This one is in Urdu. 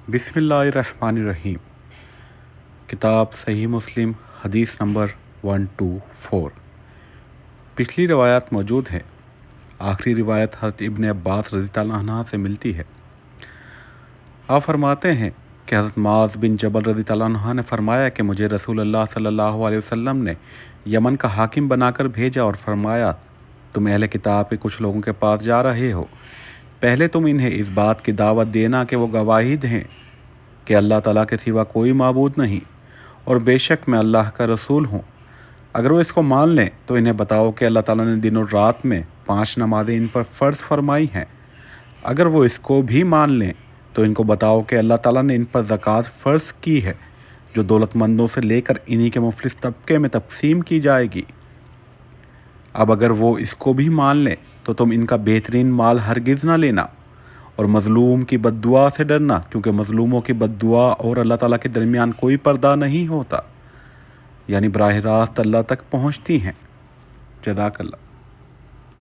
بسم اللہ الرحمن الرحیم۔ کتاب صحیح مسلم حدیث نمبر 124۔ پچھلی روایات موجود ہیں۔ آخری روایت حضرت ابن عباس رضی اللہ عنہ سے ملتی ہے۔ آپ فرماتے ہیں کہ حضرت معاذ بن جبل رضی اللہ عنہ نے فرمایا کہ مجھے رسول اللہ صلی اللہ علیہ وسلم نے یمن کا حاکم بنا کر بھیجا اور فرمایا، تم اہل کتاب کے کچھ لوگوں کے پاس جا رہے ہو، پہلے تم انہیں اس بات کی دعوت دینا کہ وہ گواہی دیں کہ اللہ تعالیٰ کے سوا کوئی معبود نہیں اور بے شک میں اللہ کا رسول ہوں۔ اگر وہ اس کو مان لیں تو انہیں بتاؤ کہ اللہ تعالیٰ نے دن اور رات میں 5 نمازیں ان پر فرض فرمائی ہیں۔ اگر وہ اس کو بھی مان لیں تو ان کو بتاؤ کہ اللہ تعالیٰ نے ان پر زکوٰۃ فرض کی ہے جو دولت مندوں سے لے کر انہی کے مفلس طبقے میں تقسیم کی جائے گی۔ اب اگر وہ اس کو بھی مان لیں تو تم ان کا بہترین مال ہرگز نہ لینا اور مظلوم کی بد دعا سے ڈرنا، کیونکہ مظلوموں کی بد دعا اور اللہ تعالیٰ کے درمیان کوئی پردہ نہیں ہوتا، یعنی براہ راست اللہ تک پہنچتی ہیں۔ جزاک اللہ۔